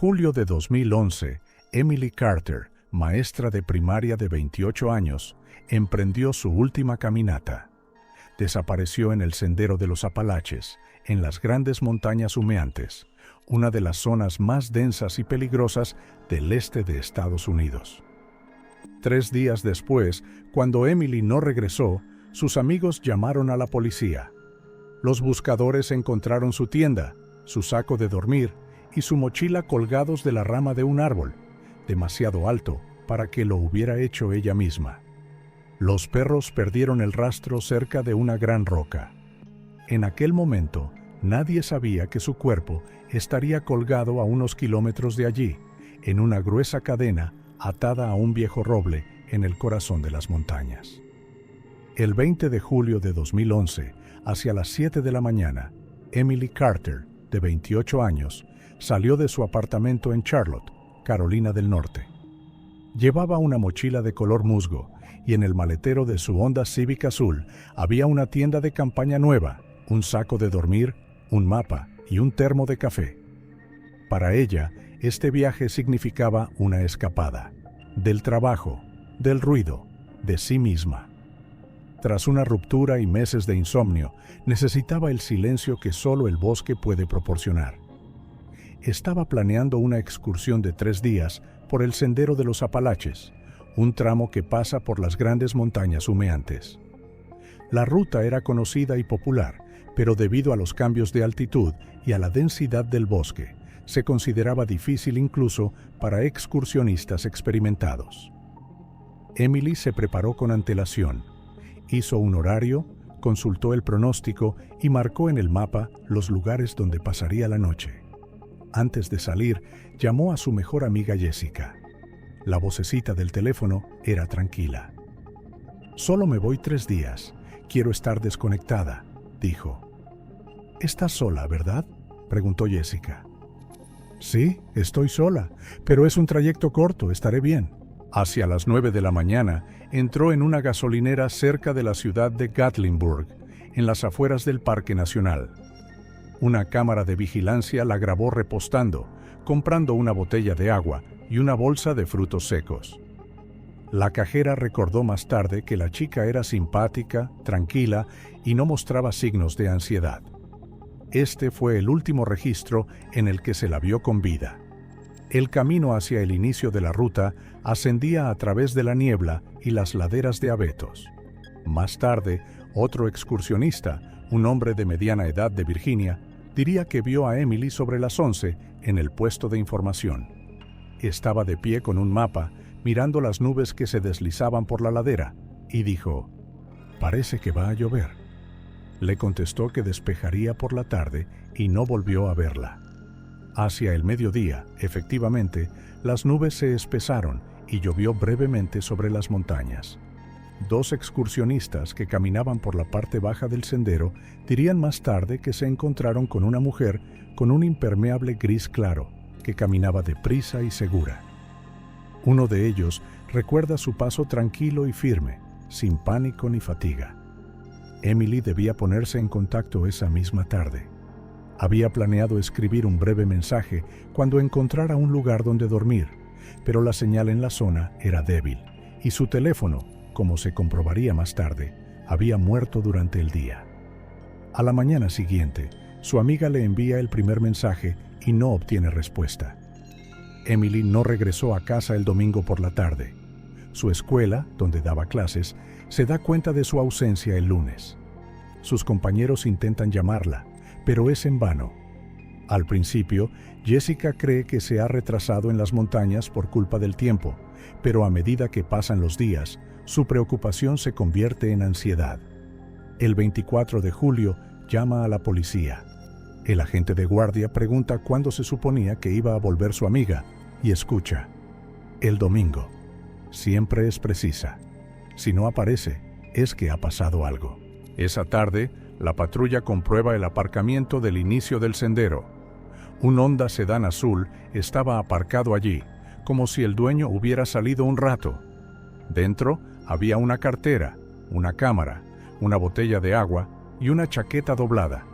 julio de 2011, Emily Carter, maestra de primaria de 28 años, emprendió su última caminata. Desapareció en el Sendero de los Apalaches, en las grandes montañas humeantes, una de las zonas más densas y peligrosas del este de Estados Unidos. 3 días después, cuando Emily no regresó, sus amigos llamaron a la policía. Los buscadores encontraron su tienda, su saco de dormir y su mochila colgados de la rama de un árbol, demasiado alto para que lo hubiera hecho ella misma. Los perros perdieron el rastro cerca de una gran roca. En aquel momento, nadie sabía que su cuerpo estaría colgado a unos kilómetros de allí, en una gruesa cadena atada a un viejo roble en el corazón de las montañas. El 20 de julio de 2011, hacia las 7 de la mañana, Emily Carter, de 28 años, salió de su apartamento en Charlotte, Carolina del Norte. Llevaba una mochila de color musgo y en el maletero de su Honda Civic azul había una tienda de campaña nueva, un saco de dormir, un mapa y un termo de café. Para ella, este viaje significaba una escapada, del trabajo, del ruido, de sí misma. Tras una ruptura y meses de insomnio, necesitaba el silencio que solo el bosque puede proporcionar. Estaba planeando una excursión de 3 días por el Sendero de los Apalaches, un tramo que pasa por las grandes montañas humeantes. La ruta era conocida y popular, pero debido a los cambios de altitud y a la densidad del bosque, se consideraba difícil incluso para excursionistas experimentados. Emily se preparó con antelación, hizo un horario, consultó el pronóstico y marcó en el mapa los lugares donde pasaría la noche. Antes de salir, llamó a su mejor amiga Jessica. La vocecita del teléfono era tranquila. «Solo me voy 3 días. Quiero estar desconectada», dijo. «¿Estás sola, verdad?», preguntó Jessica. «Sí, estoy sola, pero es un trayecto corto, estaré bien». Hacia las 9 de la mañana, entró en una gasolinera cerca de la ciudad de Gatlinburg, en las afueras del Parque Nacional. Una cámara de vigilancia la grabó repostando, comprando una botella de agua y una bolsa de frutos secos. La cajera recordó más tarde que la chica era simpática, tranquila y no mostraba signos de ansiedad. Este fue el último registro en el que se la vio con vida. El camino hacia el inicio de la ruta ascendía a través de la niebla y las laderas de abetos. Más tarde, otro excursionista, un hombre de mediana edad de Virginia, diría que vio a Emily sobre las 11 en el puesto de información. Estaba de pie con un mapa, mirando las nubes que se deslizaban por la ladera, y dijo: «Parece que va a llover». Le contestó que despejaría por la tarde y no volvió a verla. Hacia el mediodía, efectivamente, las nubes se espesaron y llovió brevemente sobre las montañas. 2 excursionistas que caminaban por la parte baja del sendero dirían más tarde que se encontraron con una mujer con un impermeable gris claro, que caminaba deprisa y segura. Uno de ellos recuerda su paso tranquilo y firme, sin pánico ni fatiga. Emily debía ponerse en contacto esa misma tarde. Había planeado escribir un breve mensaje cuando encontrara un lugar donde dormir, pero la señal en la zona era débil y su teléfono, como se comprobaría más tarde, había muerto durante el día. A la mañana siguiente, su amiga le envía el primer mensaje y no obtiene respuesta. Emily no regresó a casa el domingo por la tarde. Su escuela, donde daba clases, se da cuenta de su ausencia el lunes. Sus compañeros intentan llamarla, pero es en vano. Al principio, Jessica cree que se ha retrasado en las montañas por culpa del tiempo, pero a medida que pasan los días, su preocupación se convierte en ansiedad. El 24 de julio llama a la policía. El agente de guardia pregunta cuándo se suponía que iba a volver su amiga y escucha: «El domingo». Siempre es precisa. Si no aparece, es que ha pasado algo. Esa tarde, la patrulla comprueba el aparcamiento del inicio del sendero. Un Honda sedán azul estaba aparcado allí, como si el dueño hubiera salido un rato. Dentro había una cartera, una cámara, una botella de agua y una chaqueta doblada.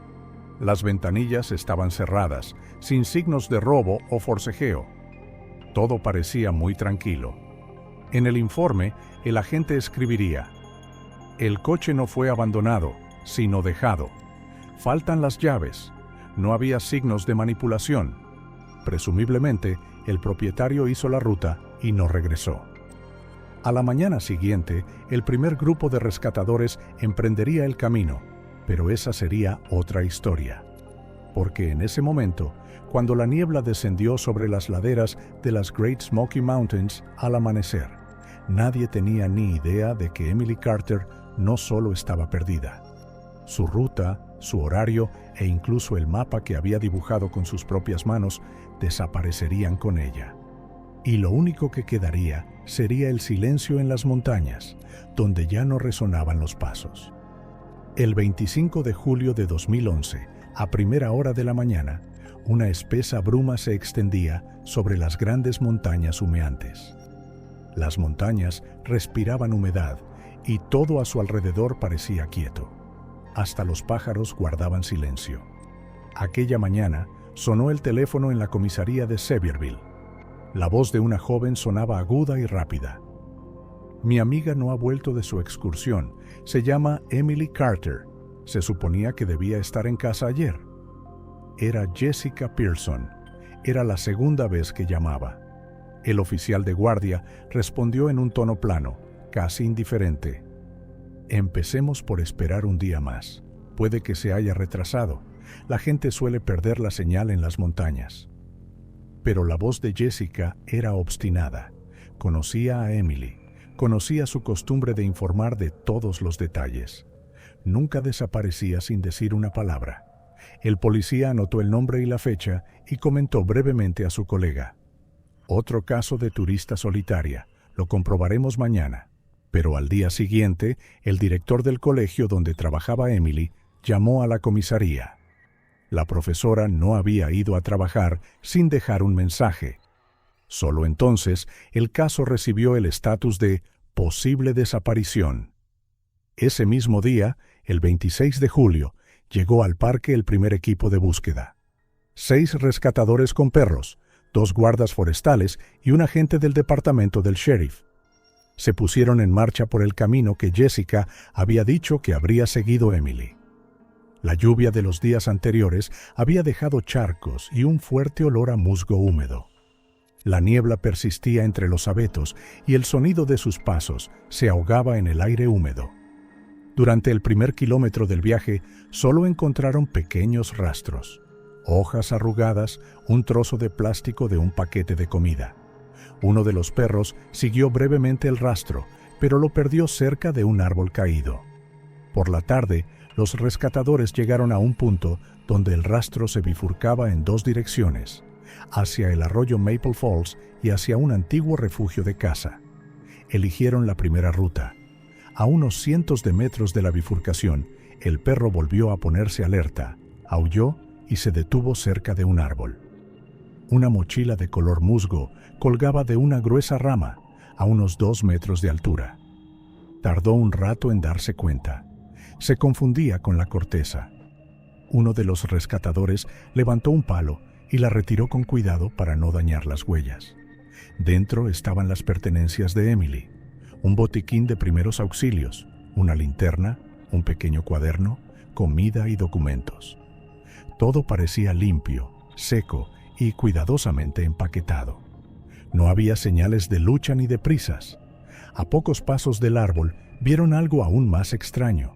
Las ventanillas estaban cerradas, sin signos de robo o forcejeo. Todo parecía muy tranquilo. En el informe, el agente escribiría: el coche no fue abandonado, sino dejado. Faltan las llaves. No había signos de manipulación. Presumiblemente, el propietario hizo la ruta y no regresó. A la mañana siguiente, el primer grupo de rescatadores emprendería el camino, pero esa sería otra historia. Porque en ese momento, cuando la niebla descendió sobre las laderas de las Great Smoky Mountains al amanecer, nadie tenía ni idea de que Emily Carter no solo estaba perdida. Su ruta, su horario e incluso el mapa que había dibujado con sus propias manos desaparecerían con ella. Y lo único que quedaría sería el silencio en las montañas, donde ya no resonaban los pasos. El 25 de julio de 2011, a primera hora de la mañana, una espesa bruma se extendía sobre las grandes montañas humeantes. Las montañas respiraban humedad y todo a su alrededor parecía quieto. Hasta los pájaros guardaban silencio. Aquella mañana sonó el teléfono en la comisaría de Sevierville. La voz de una joven sonaba aguda y rápida. Mi amiga no ha vuelto de su excursión. Se llama Emily Carter. Se suponía que debía estar en casa ayer. Era Jessica Pearson. Era la segunda vez que llamaba. El oficial de guardia respondió en un tono plano, casi indiferente. Empecemos por esperar un día más. Puede que se haya retrasado. La gente suele perder la señal en las montañas. Pero la voz de Jessica era obstinada. Conocía a Emily. Conocía su costumbre de informar de todos los detalles. Nunca desaparecía sin decir una palabra. El policía anotó el nombre y la fecha y comentó brevemente a su colega: otro caso de turista solitaria. Lo comprobaremos mañana. Pero al día siguiente, el director del colegio donde trabajaba Emily llamó a la comisaría. La profesora no había ido a trabajar sin dejar un mensaje. Solo entonces, el caso recibió el estatus de posible desaparición. Ese mismo día, el 26 de julio, llegó al parque el primer equipo de búsqueda. 6 rescatadores con perros, 2 guardas forestales y un agente del departamento del sheriff. Se pusieron en marcha por el camino que Jessica había dicho que habría seguido Emily. La lluvia de los días anteriores había dejado charcos y un fuerte olor a musgo húmedo. La niebla persistía entre los abetos y el sonido de sus pasos se ahogaba en el aire húmedo. Durante el primer kilómetro del viaje, solo encontraron pequeños rastros: hojas arrugadas, un trozo de plástico de un paquete de comida. Uno de los perros siguió brevemente el rastro, pero lo perdió cerca de un árbol caído. Por la tarde, los rescatadores llegaron a un punto donde el rastro se bifurcaba en 2 direcciones, hacia el arroyo Maple Falls y hacia un antiguo refugio de caza. Eligieron la primera ruta. A unos cientos de metros de la bifurcación, el perro volvió a ponerse alerta, aulló y se detuvo cerca de un árbol. Una mochila de color musgo colgaba de una gruesa rama, a unos 2 metros de altura. Tardó un rato en darse cuenta. Se confundía con la corteza. Uno de los rescatadores levantó un palo y la retiró con cuidado para no dañar las huellas. Dentro estaban las pertenencias de Emily: un botiquín de primeros auxilios, una linterna, un pequeño cuaderno, comida y documentos. Todo parecía limpio, seco y cuidadosamente empaquetado. No había señales de lucha ni de prisas. A pocos pasos del árbol vieron algo aún más extraño.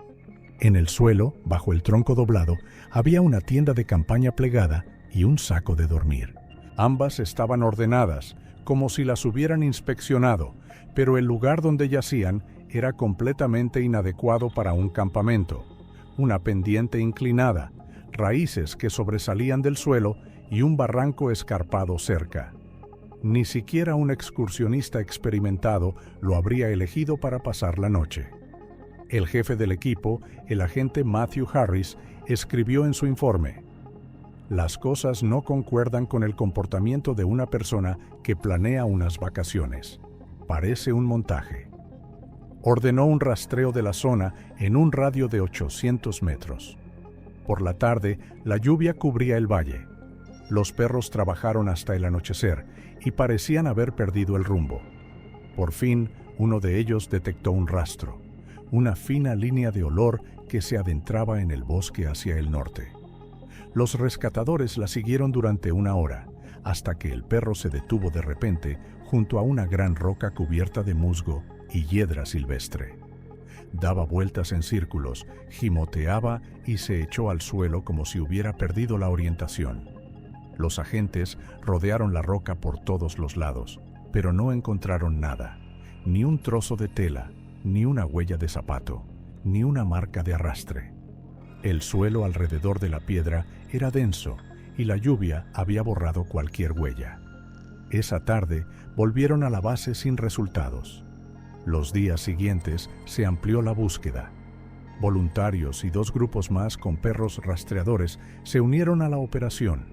En el suelo, bajo el tronco doblado, había una tienda de campaña plegada y un saco de dormir. Ambas estaban ordenadas, como si las hubieran inspeccionado, pero el lugar donde yacían era completamente inadecuado para un campamento. Una pendiente inclinada, raíces que sobresalían del suelo y un barranco escarpado cerca. Ni siquiera un excursionista experimentado lo habría elegido para pasar la noche. El jefe del equipo, el agente Matthew Harris, escribió en su informe: las cosas no concuerdan con el comportamiento de una persona que planea unas vacaciones. Parece un montaje. Ordenó un rastreo de la zona en un radio de 800 metros. Por la tarde, la lluvia cubría el valle. Los perros trabajaron hasta el anochecer y parecían haber perdido el rumbo. Por fin, uno de ellos detectó un rastro, una fina línea de olor que se adentraba en el bosque hacia el norte. Los rescatadores la siguieron durante 1 hora, hasta que el perro se detuvo de repente junto a una gran roca cubierta de musgo y hiedra silvestre. Daba vueltas en círculos, gimoteaba y se echó al suelo como si hubiera perdido la orientación. Los agentes rodearon la roca por todos los lados, pero no encontraron nada, ni un trozo de tela, ni una huella de zapato, ni una marca de arrastre. El suelo alrededor de la piedra era denso y la lluvia había borrado cualquier huella. Esa tarde volvieron a la base sin resultados. Los días siguientes se amplió la búsqueda. Voluntarios y 2 grupos más con perros rastreadores se unieron a la operación.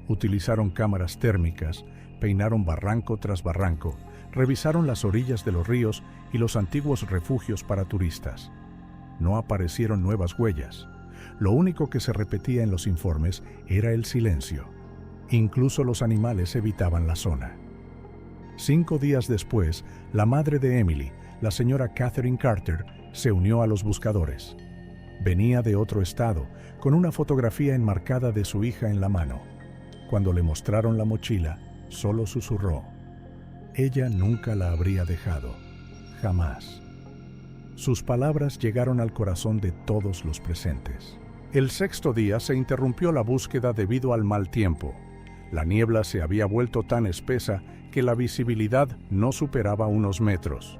Utilizaron cámaras térmicas, peinaron barranco tras barranco, revisaron las orillas de los ríos y los antiguos refugios para turistas. No aparecieron nuevas huellas. Lo único que se repetía en los informes era el silencio. Incluso los animales evitaban la zona. 5 días después, la madre de Emily, la señora Catherine Carter, se unió a los buscadores. Venía de otro estado, con una fotografía enmarcada de su hija en la mano. Cuando le mostraron la mochila, solo susurró: ella nunca la habría dejado, jamás. Sus palabras llegaron al corazón de todos los presentes. El 6º día se interrumpió la búsqueda debido al mal tiempo. La niebla se había vuelto tan espesa que la visibilidad no superaba unos metros.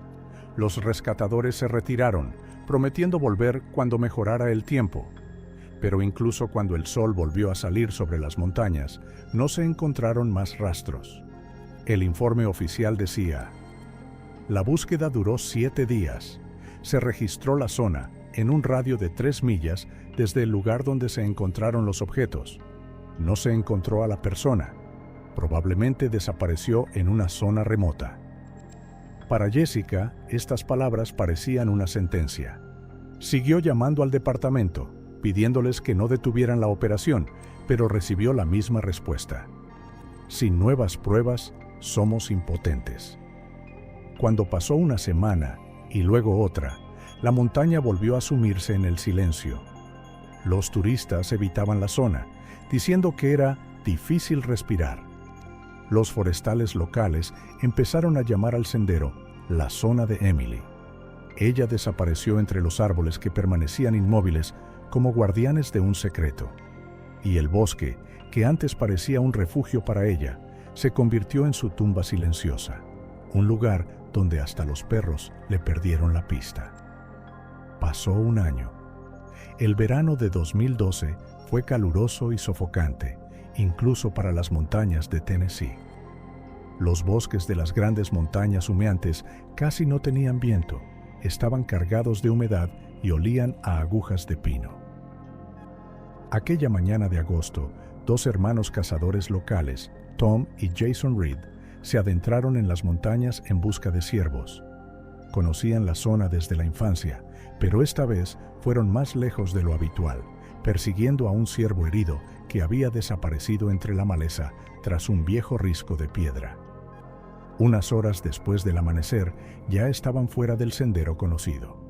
Los rescatadores se retiraron, prometiendo volver cuando mejorara el tiempo. Pero incluso cuando el sol volvió a salir sobre las montañas, no se encontraron más rastros. El informe oficial decía: la búsqueda duró 7 días. Se registró la zona en un radio de 3 millas desde el lugar donde se encontraron los objetos. No se encontró a la persona. Probablemente desapareció en una zona remota. Para Jessica, estas palabras parecían una sentencia. Siguió llamando al departamento, pidiéndoles que no detuvieran la operación, pero recibió la misma respuesta: sin nuevas pruebas, somos impotentes. Cuando pasó una semana y luego otra, la montaña volvió a sumirse en el silencio. Los turistas evitaban la zona, diciendo que era difícil respirar. Los forestales locales empezaron a llamar al sendero la zona de Emily. Ella desapareció entre los árboles que permanecían inmóviles como guardianes de un secreto. Y el bosque, que antes parecía un refugio para ella, se convirtió en su tumba silenciosa, un lugar donde hasta los perros le perdieron la pista. Pasó un año. El verano de 2012 fue caluroso y sofocante, incluso para las montañas de Tennessee. Los bosques de las grandes montañas humeantes casi no tenían viento, estaban cargados de humedad y olían a agujas de pino. Aquella mañana de agosto, 2 hermanos cazadores locales, Tom y Jason Reed, se adentraron en las montañas en busca de ciervos. Conocían la zona desde la infancia, pero esta vez fueron más lejos de lo habitual, persiguiendo a un ciervo herido que había desaparecido entre la maleza tras un viejo risco de piedra. Unas horas después del amanecer, ya estaban fuera del sendero conocido.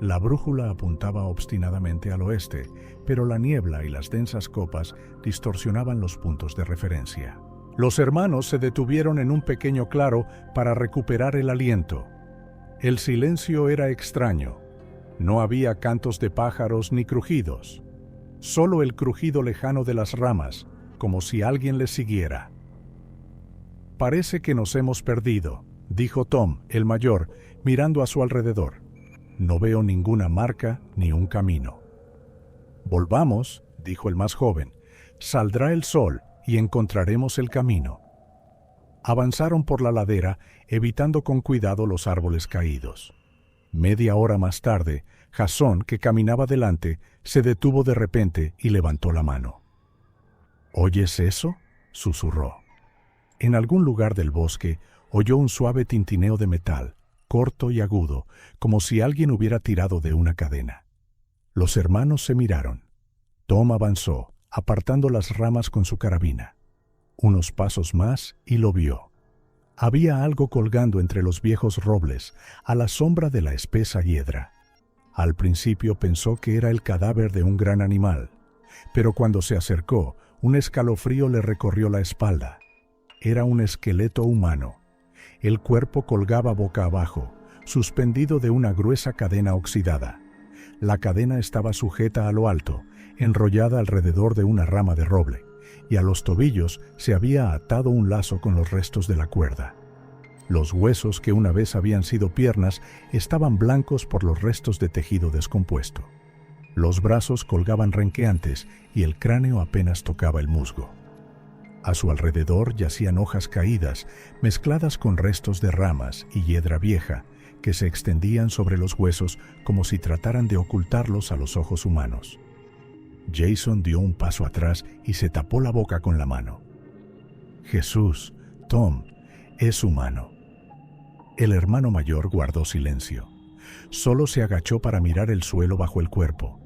La brújula apuntaba obstinadamente al oeste, pero la niebla y las densas copas distorsionaban los puntos de referencia. Los hermanos se detuvieron en un pequeño claro para recuperar el aliento. El silencio era extraño. No había cantos de pájaros ni crujidos. Solo el crujido lejano de las ramas, como si alguien les siguiera. «Parece que nos hemos perdido», dijo Tom, el mayor, mirando a su alrededor. «No veo ninguna marca ni un camino». «Volvamos», dijo el más joven. «Saldrá el sol y encontraremos el camino». Avanzaron por la ladera, evitando con cuidado los árboles caídos. Media hora más tarde, Jasón, que caminaba delante, se detuvo de repente y levantó la mano. «¿Oyes eso?», susurró. En algún lugar del bosque oyó un suave tintineo de metal, corto y agudo, como si alguien hubiera tirado de una cadena. Los hermanos se miraron. Tom avanzó, apartando las ramas con su carabina. Unos pasos más y lo vio. Había algo colgando entre los viejos robles, a la sombra de la espesa hiedra. Al principio pensó que era el cadáver de un gran animal, pero cuando se acercó, un escalofrío le recorrió la espalda. Era un esqueleto humano. El cuerpo colgaba boca abajo, suspendido de una gruesa cadena oxidada. La cadena estaba sujeta a lo alto, enrollada alrededor de una rama de roble, y a los tobillos se había atado un lazo con los restos de la cuerda. Los huesos, que una vez habían sido piernas, estaban blancos por los restos de tejido descompuesto. Los brazos colgaban renqueantes y el cráneo apenas tocaba el musgo. A su alrededor yacían hojas caídas, mezcladas con restos de ramas y hiedra vieja, que se extendían sobre los huesos como si trataran de ocultarlos a los ojos humanos. Jason dio un paso atrás y se tapó la boca con la mano. Jesús, Tom, es humano. El hermano mayor guardó silencio. Solo se agachó para mirar el suelo bajo el cuerpo.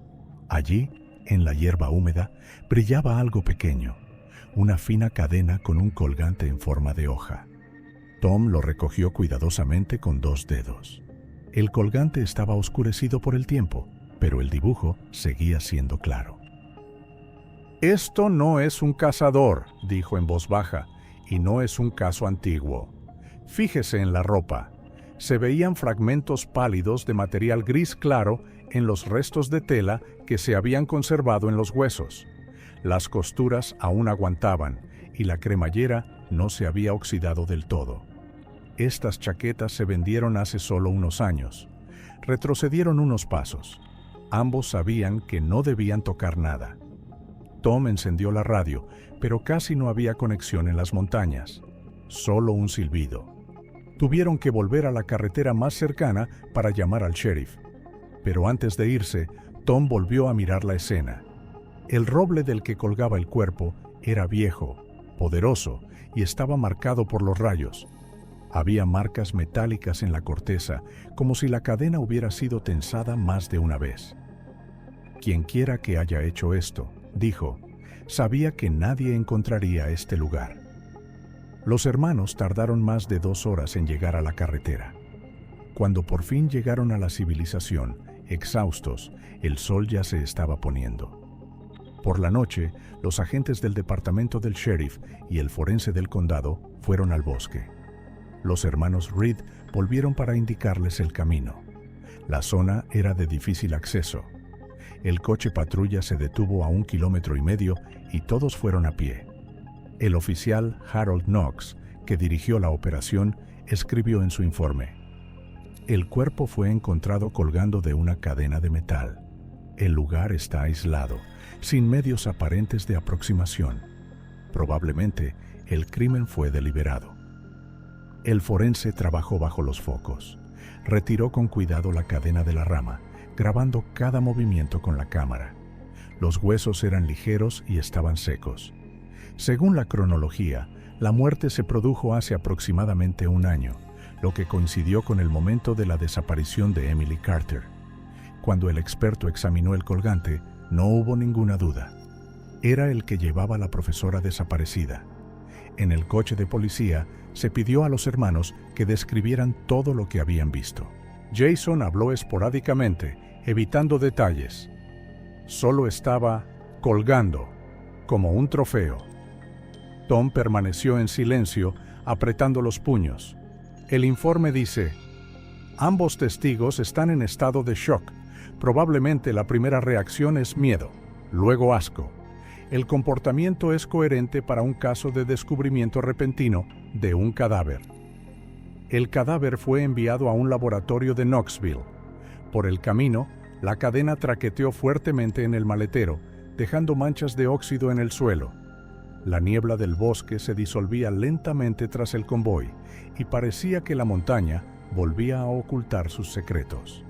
Allí, en la hierba húmeda, brillaba algo pequeño, una fina cadena con un colgante en forma de hoja. Tom lo recogió cuidadosamente con 2 dedos. El colgante estaba oscurecido por el tiempo, pero el dibujo seguía siendo claro. «Esto no es un cazador», dijo en voz baja, «y no es un caso antiguo. Fíjese en la ropa. Se veían fragmentos pálidos de material gris claro en los restos de tela que se habían conservado en los huesos. Las costuras aún aguantaban y la cremallera no se había oxidado del todo. Estas chaquetas se vendieron hace solo unos años. Retrocedieron unos pasos. Ambos sabían que no debían tocar nada. Tom encendió la radio, pero casi no había conexión en las montañas. Solo un silbido. Tuvieron que volver a la carretera más cercana para llamar al sheriff. Pero antes de irse, Tom volvió a mirar la escena. El roble del que colgaba el cuerpo era viejo, poderoso y estaba marcado por los rayos. Había marcas metálicas en la corteza, como si la cadena hubiera sido tensada más de una vez. Quienquiera que haya hecho esto, dijo, sabía que nadie encontraría este lugar. Los hermanos tardaron más de 2 horas en llegar a la carretera. Cuando por fin llegaron a la civilización, exhaustos, el sol ya se estaba poniendo. Por la noche, los agentes del departamento del sheriff y el forense del condado fueron al bosque. Los hermanos Reed volvieron para indicarles el camino. La zona era de difícil acceso. El coche patrulla se detuvo a 1,5 kilómetros y todos fueron a pie. El oficial Harold Knox, que dirigió la operación, escribió en su informe: el cuerpo fue encontrado colgando de una cadena de metal. El lugar está aislado, sin medios aparentes de aproximación. Probablemente el crimen fue deliberado. El forense trabajó bajo los focos. Retiró con cuidado la cadena de la rama, grabando cada movimiento con la cámara. Los huesos eran ligeros y estaban secos. Según la cronología, la muerte se produjo hace aproximadamente 1 año, lo que coincidió con el momento de la desaparición de Emily Carter. Cuando el experto examinó el colgante, no hubo ninguna duda. Era el que llevaba la profesora desaparecida. En el coche de policía, se pidió a los hermanos que describieran todo lo que habían visto. Jason habló esporádicamente, evitando detalles. Solo estaba colgando, como un trofeo. Tom permaneció en silencio, apretando los puños. El informe dice: ambos testigos están en estado de shock. Probablemente la primera reacción es miedo, luego asco. El comportamiento es coherente para un caso de descubrimiento repentino de un cadáver. El cadáver fue enviado a un laboratorio de Knoxville. Por el camino, la cadena traqueteó fuertemente en el maletero, dejando manchas de óxido en el suelo. La niebla del bosque se disolvía lentamente tras el convoy y parecía que la montaña volvía a ocultar sus secretos.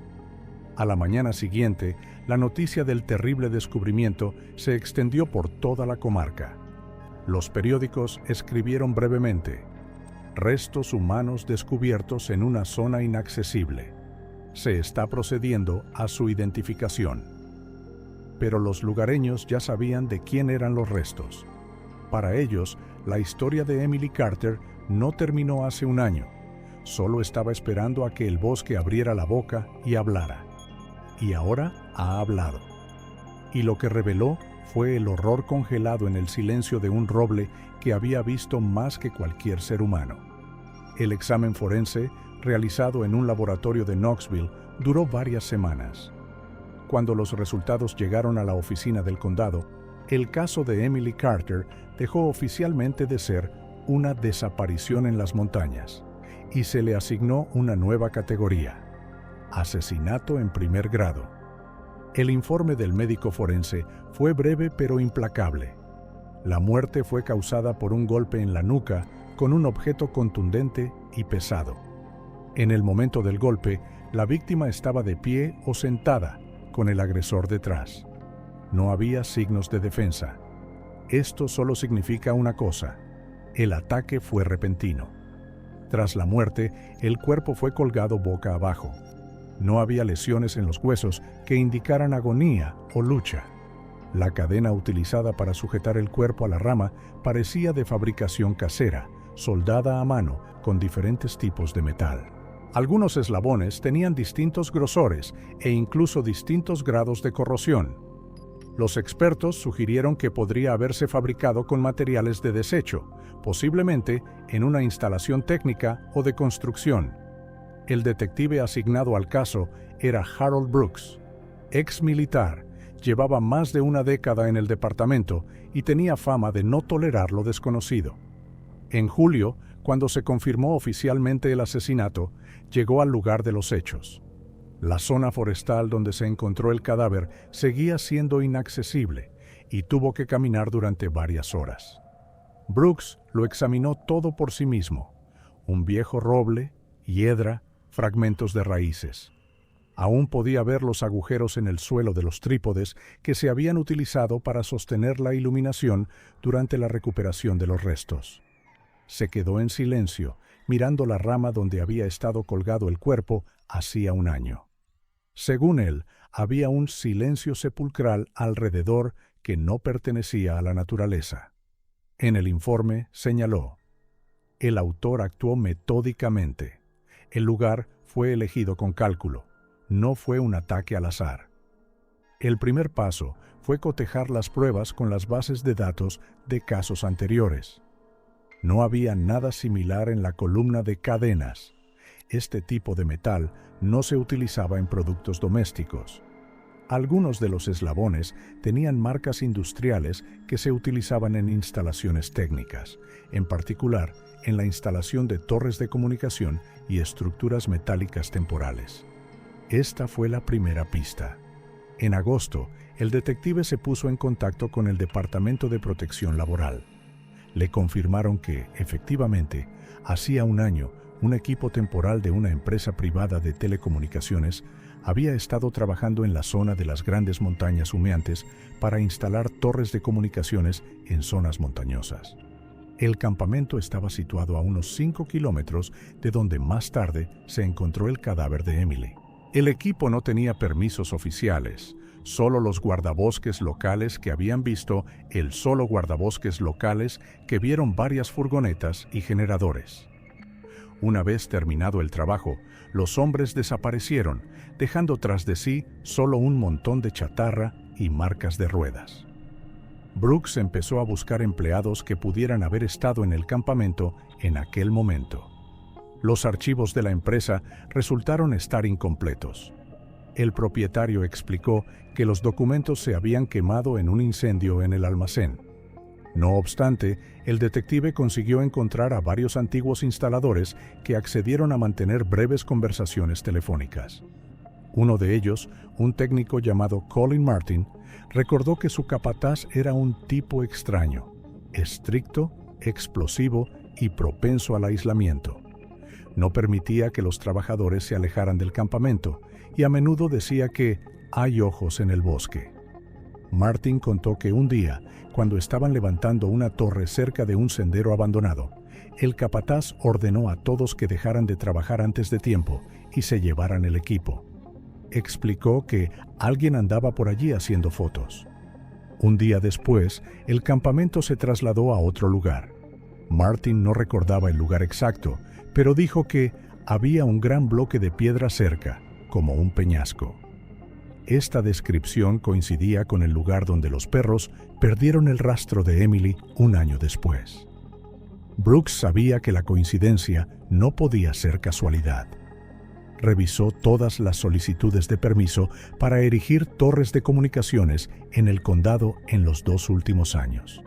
A la mañana siguiente, la noticia del terrible descubrimiento se extendió por toda la comarca. Los periódicos escribieron brevemente: restos humanos descubiertos en una zona inaccesible. Se está procediendo a su identificación. pero los lugareños ya sabían de quién eran los restos. Para ellos, la historia de Emily Carter no terminó hace un año. Solo estaba esperando a que el bosque abriera la boca y hablara. Y ahora ha hablado. Y lo que reveló fue el horror congelado en el silencio de un roble que había visto más que cualquier ser humano. El examen forense, realizado en un laboratorio de Knoxville, duró varias semanas. Cuando los resultados llegaron a la oficina del condado, el caso de Emily Carter dejó oficialmente de ser una desaparición en las montañas y se le asignó una nueva categoría: asesinato en primer grado. El informe del médico forense fue breve pero implacable. La muerte fue causada por un golpe en la nuca con un objeto contundente y pesado. En el momento del golpe, la víctima estaba de pie o sentada, con el agresor detrás. No había signos de defensa. Esto solo significa una cosa: el ataque fue repentino. Tras la muerte, el cuerpo fue colgado boca abajo. No había lesiones en los huesos que indicaran agonía o lucha. La cadena utilizada para sujetar el cuerpo a la rama parecía de fabricación casera, soldada a mano con diferentes tipos de metal. Algunos eslabones tenían distintos grosores e incluso distintos grados de corrosión. Los expertos sugirieron que podría haberse fabricado con materiales de desecho, posiblemente en una instalación técnica o de construcción. El detective asignado al caso era Harold Brooks. Ex militar, llevaba más de una década en el departamento y tenía fama de no tolerar lo desconocido. En julio, cuando se confirmó oficialmente el asesinato, llegó al lugar de los hechos. La zona forestal donde se encontró el cadáver seguía siendo inaccesible y tuvo que caminar durante varias horas. Brooks lo examinó todo por sí mismo: un viejo roble, hiedra, fragmentos de raíces. Aún podía ver los agujeros en el suelo de los trípodes que se habían utilizado para sostener la iluminación durante la recuperación de los restos. Se quedó en silencio, mirando la rama donde había estado colgado el cuerpo hacía un año. Según él, había un silencio sepulcral alrededor que no pertenecía a la naturaleza. En el informe señaló: el autor actuó metódicamente. El lugar fue elegido con cálculo. No fue un ataque al azar. El primer paso fue cotejar las pruebas con las bases de datos de casos anteriores. No había nada similar en la columna de cadenas. Este tipo de metal no se utilizaba en productos domésticos. Algunos de los eslabones tenían marcas industriales que se utilizaban en instalaciones técnicas, en particular en la instalación de torres de comunicación y estructuras metálicas temporales. Esta fue la primera pista. En agosto, el detective se puso en contacto con el Departamento de Protección Laboral. Le confirmaron que, efectivamente, hacía un año, un equipo temporal de una empresa privada de telecomunicaciones había estado trabajando en la zona de las grandes montañas humeantes para instalar torres de comunicaciones en zonas montañosas. El campamento estaba situado a unos 5 kilómetros de donde más tarde se encontró el cadáver de Emily. El equipo no tenía permisos oficiales, solo los guardabosques locales que habían visto el solo guardabosques locales que vieron varias furgonetas y generadores. Una vez terminado el trabajo, los hombres desaparecieron, dejando tras de sí solo un montón de chatarra y marcas de ruedas. Brooks empezó a buscar empleados que pudieran haber estado en el campamento en aquel momento. Los archivos de la empresa resultaron estar incompletos. El propietario explicó que los documentos se habían quemado en un incendio en el almacén. No obstante, el detective consiguió encontrar a varios antiguos instaladores que accedieron a mantener breves conversaciones telefónicas. Uno de ellos, un técnico llamado Colin Martin, recordó que su capataz era un tipo extraño, estricto, explosivo y propenso al aislamiento. No permitía que los trabajadores se alejaran del campamento y a menudo decía que hay ojos en el bosque. Martin contó que un día, cuando estaban levantando una torre cerca de un sendero abandonado, el capataz ordenó a todos que dejaran de trabajar antes de tiempo y se llevaran el equipo. explicó que alguien andaba por allí haciendo fotos. Un día después, el campamento se trasladó a otro lugar. Martin no recordaba el lugar exacto, pero dijo que había un gran bloque de piedra cerca, como un peñasco. Esta descripción coincidía con el lugar donde los perros perdieron el rastro de Emily un año después. Brooks sabía que la coincidencia no podía ser casualidad. Revisó todas las solicitudes de permiso para erigir torres de comunicaciones en el condado en los 2 últimos años.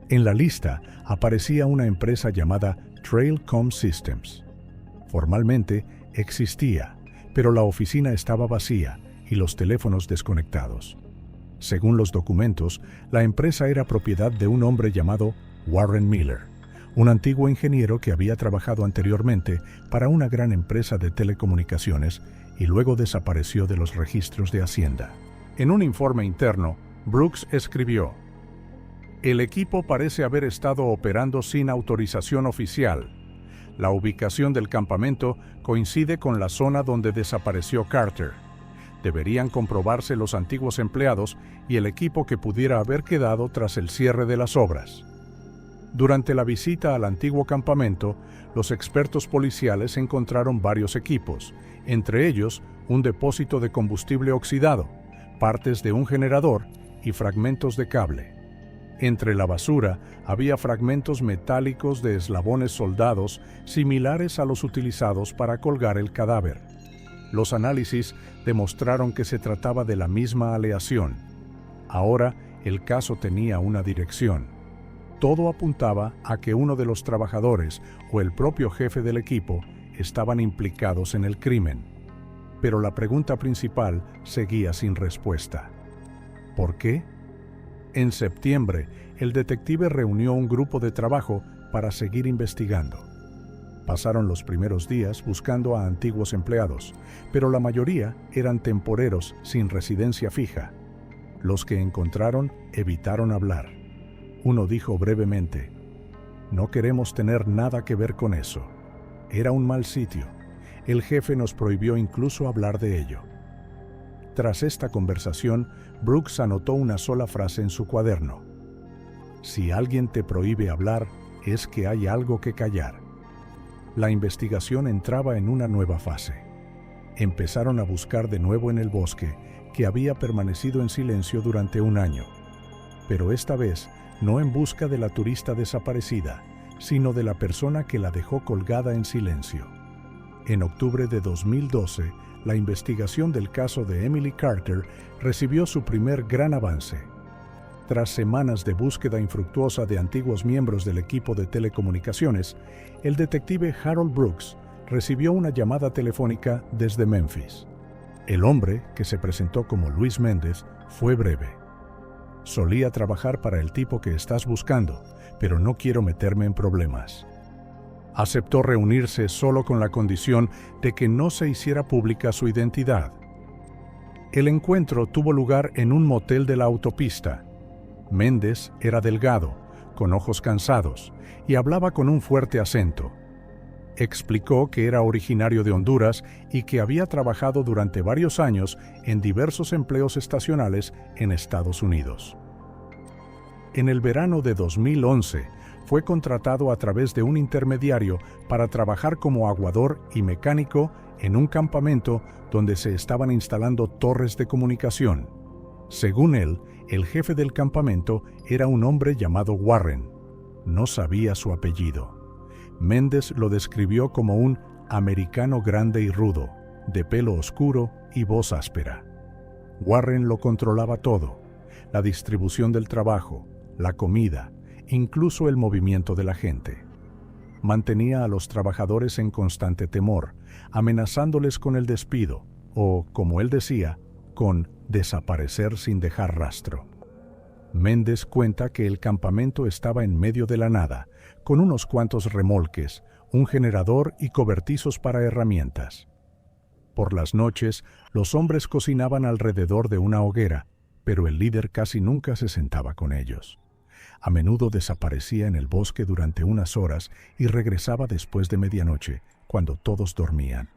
En la lista aparecía una empresa llamada Trailcom Systems. Formalmente existía, pero la oficina estaba vacía y los teléfonos desconectados. Según los documentos, la empresa era propiedad de un hombre llamado Warren Miller, un antiguo ingeniero que había trabajado anteriormente para una gran empresa de telecomunicaciones y luego desapareció de los registros de Hacienda. En un informe interno, Brooks escribió: "El equipo parece haber estado operando sin autorización oficial. La ubicación del campamento coincide con la zona donde desapareció Carter. Deberían comprobarse los antiguos empleados y el equipo que pudiera haber quedado tras el cierre de las obras". Durante la visita al antiguo campamento, los expertos policiales encontraron varios equipos, entre ellos un depósito de combustible oxidado, partes de un generador y fragmentos de cable. Entre la basura había fragmentos metálicos de eslabones soldados similares a los utilizados para colgar el cadáver. Los análisis demostraron que se trataba de la misma aleación. Ahora el caso tenía una dirección. Todo apuntaba a que uno de los trabajadores o el propio jefe del equipo estaban implicados en el crimen. Pero la pregunta principal seguía sin respuesta. ¿Por qué? En septiembre, el detective reunió un grupo de trabajo para seguir investigando. Pasaron los primeros días buscando a antiguos empleados, pero la mayoría eran temporeros sin residencia fija. Los que encontraron evitaron hablar. Uno dijo brevemente: "No queremos tener nada que ver con eso. Era un mal sitio. El jefe nos prohibió incluso hablar de ello". Tras esta conversación, Brooks anotó una sola frase en su cuaderno: "Si alguien te prohíbe hablar, es que hay algo que callar". La investigación entraba en una nueva fase. Empezaron a buscar de nuevo en el bosque, que había permanecido en silencio durante un año. Pero esta vez, no en busca de la turista desaparecida, sino de la persona que la dejó colgada en silencio. En octubre de 2012, la investigación del caso de Emily Carter recibió su primer gran avance. Tras semanas de búsqueda infructuosa de antiguos miembros del equipo de telecomunicaciones, el detective Harold Brooks recibió una llamada telefónica desde Memphis. El hombre, que se presentó como Luis Méndez, fue breve. "Solía trabajar para el tipo que estás buscando, pero no quiero meterme en problemas". Aceptó reunirse solo con la condición de que no se hiciera pública su identidad. El encuentro tuvo lugar en un motel de la autopista. Méndez era delgado, con ojos cansados, y hablaba con un fuerte acento. Explicó que era originario de Honduras y que había trabajado durante varios años en diversos empleos estacionales en Estados Unidos. En el verano de 2011, fue contratado a través de un intermediario para trabajar como aguador y mecánico en un campamento donde se estaban instalando torres de comunicación. Según él, el jefe del campamento era un hombre llamado Warren. No sabía su apellido. Méndez lo describió como un americano grande y rudo, de pelo oscuro y voz áspera. Warren lo controlaba todo: la distribución del trabajo, la comida, incluso el movimiento de la gente. Mantenía a los trabajadores en constante temor, amenazándoles con el despido o, como él decía, con desaparecer sin dejar rastro. Méndez cuenta que el campamento estaba en medio de la nada, con unos cuantos remolques, un generador y cobertizos para herramientas. Por las noches, los hombres cocinaban alrededor de una hoguera, pero el líder casi nunca se sentaba con ellos. A menudo desaparecía en el bosque durante unas horas y regresaba después de medianoche, cuando todos dormían.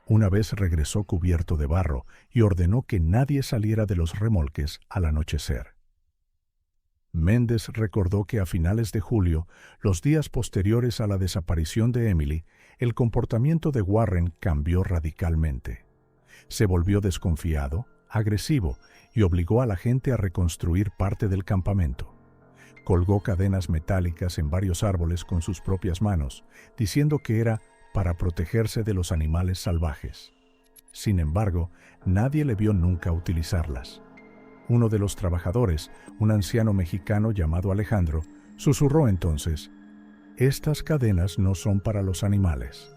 Una vez regresó cubierto de barro y ordenó que nadie saliera de los remolques al anochecer. Mendes recordó que a finales de julio, los días posteriores a la desaparición de Emily, el comportamiento de Warren cambió radicalmente. Se volvió desconfiado, agresivo y obligó a la gente a reconstruir parte del campamento. Colgó cadenas metálicas en varios árboles con sus propias manos, diciendo que era para protegerse de los animales salvajes. Sin embargo, nadie le vio nunca utilizarlas. Uno de los trabajadores, un anciano mexicano llamado Alejandro, susurró entonces: «Estas cadenas no son para los animales».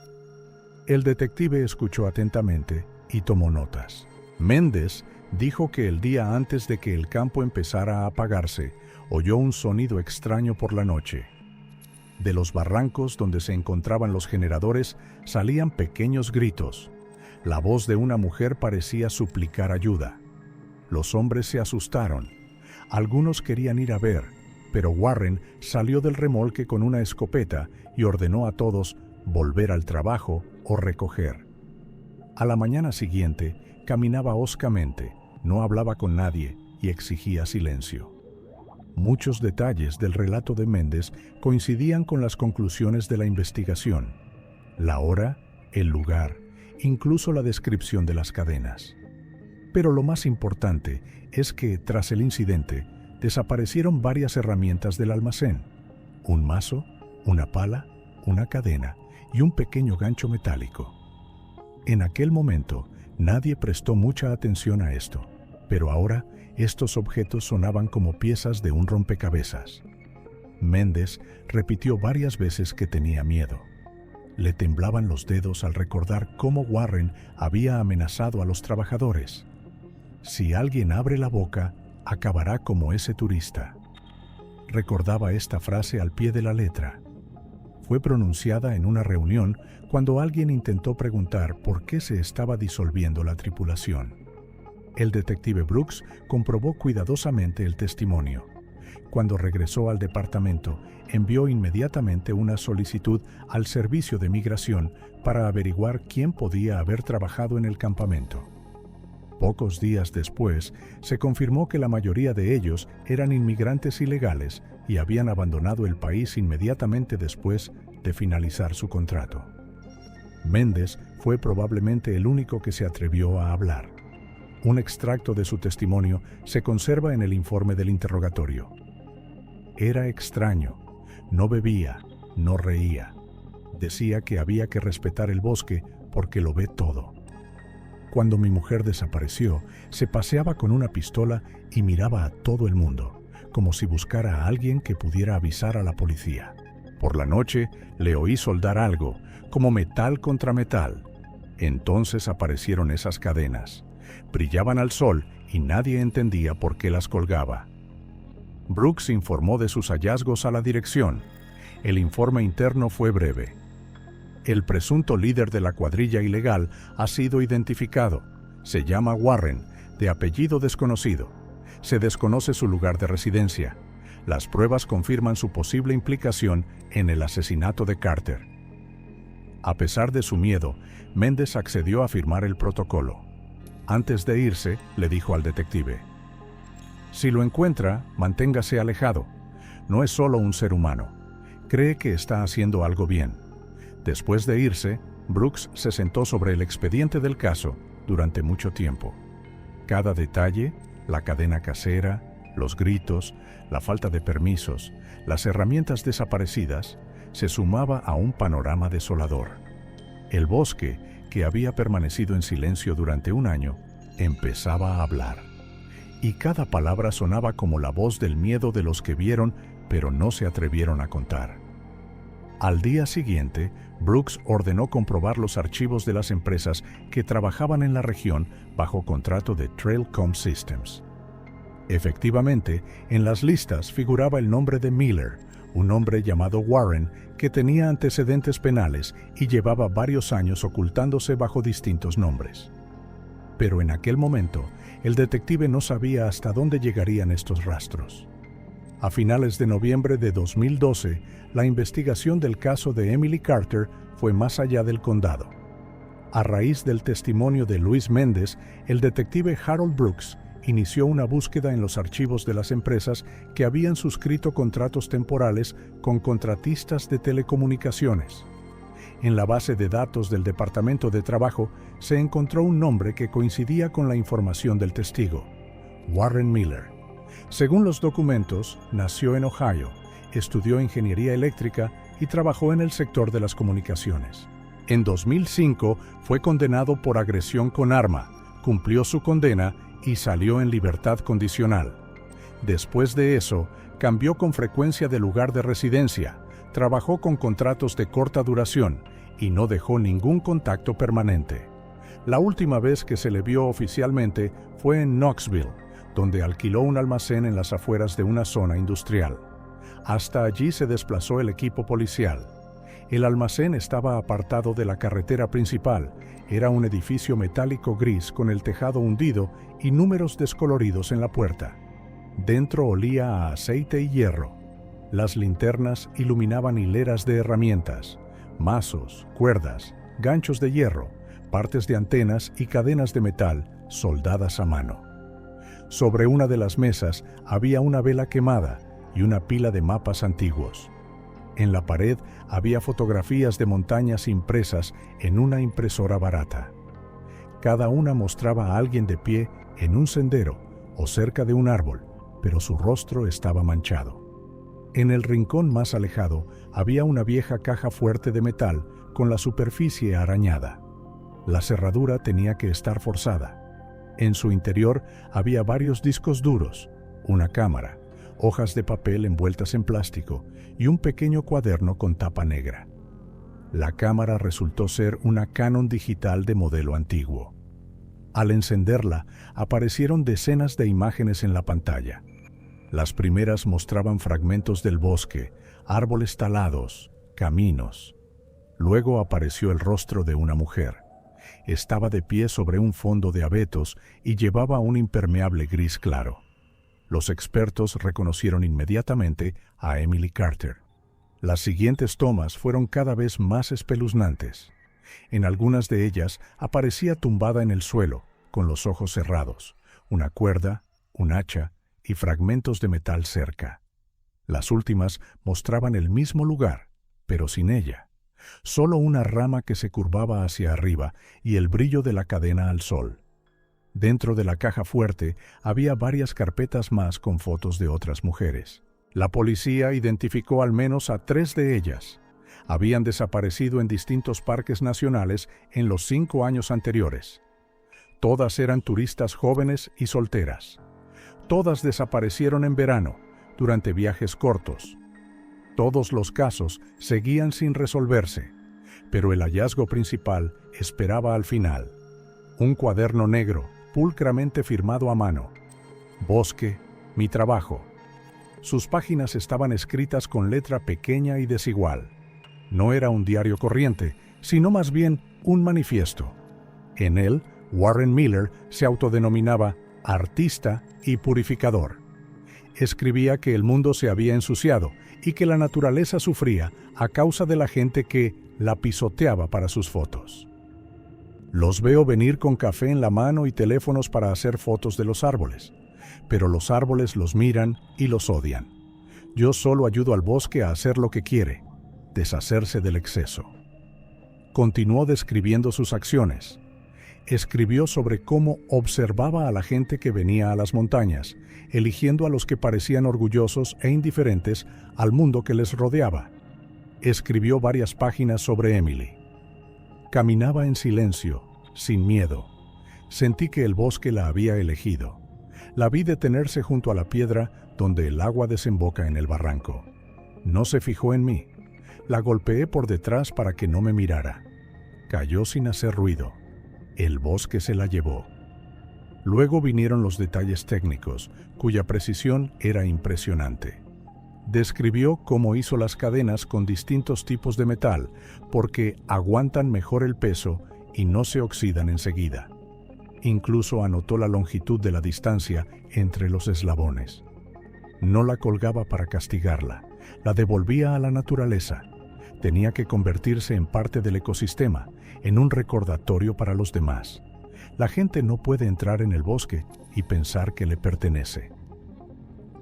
El detective escuchó atentamente y tomó notas. Mendes dijo que el día antes de que el campo empezara a apagarse, oyó un sonido extraño por la noche. De los barrancos donde se encontraban los generadores salían pequeños gritos. La voz de una mujer parecía suplicar ayuda. Los hombres se asustaron. Algunos querían ir a ver, pero Warren salió del remolque con una escopeta y ordenó a todos volver al trabajo o recoger. A la mañana siguiente, caminaba hoscamente, no hablaba con nadie y exigía silencio. Muchos detalles del relato de Mendes coincidían con las conclusiones de la investigación: la hora, el lugar, incluso la descripción de las cadenas. Pero lo más importante es que, tras el incidente, desaparecieron varias herramientas del almacén: un mazo, una pala, una cadena y un pequeño gancho metálico. En aquel momento, nadie prestó mucha atención a esto, pero ahora estos objetos sonaban como piezas de un rompecabezas. Mendes repitió varias veces que tenía miedo. Le temblaban los dedos al recordar cómo Warren había amenazado a los trabajadores. Si alguien abre la boca, acabará como ese turista. Recordaba esta frase al pie de la letra. Fue pronunciada en una reunión cuando alguien intentó preguntar por qué se estaba disolviendo la tripulación. El detective Brooks comprobó cuidadosamente el testimonio. Cuando regresó al departamento, envió inmediatamente una solicitud al Servicio de Migración para averiguar quién podía haber trabajado en el campamento. Pocos días después, se confirmó que la mayoría de ellos eran inmigrantes ilegales y habían abandonado el país inmediatamente después de finalizar su contrato. Mendes fue probablemente el único que se atrevió a hablar. Un extracto de su testimonio se conserva en el informe del interrogatorio. Era extraño, no bebía, no reía. Decía que había que respetar el bosque porque lo ve todo. Cuando mi mujer desapareció, se paseaba con una pistola y miraba a todo el mundo, como si buscara a alguien que pudiera avisar a la policía. Por la noche le oí soldar algo, como metal contra metal. Entonces aparecieron esas cadenas. Brillaban al sol y nadie entendía por qué las colgaba. Brooks informó de sus hallazgos a la dirección. El informe interno fue breve. El presunto líder de la cuadrilla ilegal ha sido identificado. Se llama Warren, de apellido desconocido. Se desconoce su lugar de residencia. Las pruebas confirman su posible implicación en el asesinato de Carter. A pesar de su miedo, Mendes accedió a firmar el protocolo. Antes de irse, le dijo al detective: «Si lo encuentra, manténgase alejado. No es solo un ser humano. Cree que está haciendo algo bien». Después de irse, Brooks se sentó sobre el expediente del caso durante mucho tiempo. Cada detalle, la cadena casera, los gritos, la falta de permisos, las herramientas desaparecidas, se sumaba a un panorama desolador. El bosque, que había permanecido en silencio durante un año, empezaba a hablar. Y cada palabra sonaba como la voz del miedo de los que vieron, pero no se atrevieron a contar. Al día siguiente, Brooks ordenó comprobar los archivos de las empresas que trabajaban en la región bajo contrato de Trailcom Systems. Efectivamente, en las listas figuraba el nombre de Miller, un hombre llamado Warren que tenía antecedentes penales y llevaba varios años ocultándose bajo distintos nombres. Pero en aquel momento, el detective no sabía hasta dónde llegarían estos rastros. A finales de noviembre de 2012, la investigación del caso de Emily Carter fue más allá del condado. A raíz del testimonio de Luis Méndez, el detective Harold Brooks inició una búsqueda en los archivos de las empresas que habían suscrito contratos temporales con contratistas de telecomunicaciones. En la base de datos del Departamento de Trabajo se encontró un nombre que coincidía con la información del testigo: Warren Miller. Según los documentos, nació en Ohio, estudió ingeniería eléctrica y trabajó en el sector de las comunicaciones. En 2005 fue condenado por agresión con arma, cumplió su condena y salió en libertad condicional. Después de eso, cambió con frecuencia de lugar de residencia, trabajó con contratos de corta duración y no dejó ningún contacto permanente. La última vez que se le vio oficialmente fue en Knoxville, donde alquiló un almacén en las afueras de una zona industrial. Hasta allí se desplazó el equipo policial. El almacén estaba apartado de la carretera principal. Era un edificio metálico gris con el tejado hundido y números descoloridos en la puerta. Dentro olía a aceite y hierro. Las linternas iluminaban hileras de herramientas, mazos, cuerdas, ganchos de hierro, partes de antenas y cadenas de metal soldadas a mano. Sobre una de las mesas había una vela quemada y una pila de mapas antiguos. En la pared había fotografías de montañas impresas en una impresora barata. Cada una mostraba a alguien de pie en un sendero o cerca de un árbol, pero su rostro estaba manchado. En el rincón más alejado había una vieja caja fuerte de metal con la superficie arañada. La cerradura tenía que estar forzada. En su interior había varios discos duros, una cámara, hojas de papel envueltas en plástico y un pequeño cuaderno con tapa negra. La cámara resultó ser una Canon digital de modelo antiguo. Al encenderla, aparecieron decenas de imágenes en la pantalla. Las primeras mostraban fragmentos del bosque, árboles talados, caminos. Luego apareció el rostro de una mujer. Estaba de pie sobre un fondo de abetos y llevaba un impermeable gris claro. Los expertos reconocieron inmediatamente a Emily Carter. Las siguientes tomas fueron cada vez más espeluznantes. En algunas de ellas aparecía tumbada en el suelo, con los ojos cerrados, una cuerda, un hacha y fragmentos de metal cerca. Las últimas mostraban el mismo lugar, pero sin ella. Solo una rama que se curvaba hacia arriba y el brillo de la cadena al sol. Dentro de la caja fuerte había varias carpetas más con fotos de otras mujeres. La policía identificó al menos a 3 de ellas. Habían desaparecido en distintos parques nacionales en los 5 años anteriores. Todas eran turistas jóvenes y solteras. Todas desaparecieron en verano, durante viajes cortos. Todos los casos seguían sin resolverse, pero el hallazgo principal esperaba al final. Un cuaderno negro, pulcramente firmado a mano. Bosque, mi trabajo. Sus páginas estaban escritas con letra pequeña y desigual. No era un diario corriente, sino más bien un manifiesto. En él, Warren Miller se autodenominaba artista y purificador. Escribía que el mundo se había ensuciado y que la naturaleza sufría a causa de la gente que la pisoteaba para sus fotos. Los veo venir con café en la mano y teléfonos para hacer fotos de los árboles, pero los árboles los miran y los odian. Yo solo ayudo al bosque a hacer lo que quiere, deshacerse del exceso. Continuó describiendo sus acciones. Escribió sobre cómo observaba a la gente que venía a las montañas, eligiendo a los que parecían orgullosos e indiferentes al mundo que les rodeaba. Escribió varias páginas sobre Emily. Caminaba en silencio, sin miedo. Sentí que el bosque la había elegido. La vi detenerse junto a la piedra donde el agua desemboca en el barranco. No se fijó en mí. La golpeé por detrás para que no me mirara. Cayó sin hacer ruido. El bosque se la llevó. Luego vinieron los detalles técnicos, cuya precisión era impresionante. Describió cómo hizo las cadenas con distintos tipos de metal, porque aguantan mejor el peso y no se oxidan enseguida. Incluso anotó la longitud de la distancia entre los eslabones. No la colgaba para castigarla, la devolvía a la naturaleza. Tenía que convertirse en parte del ecosistema, en un recordatorio para los demás. La gente no puede entrar en el bosque y pensar que le pertenece.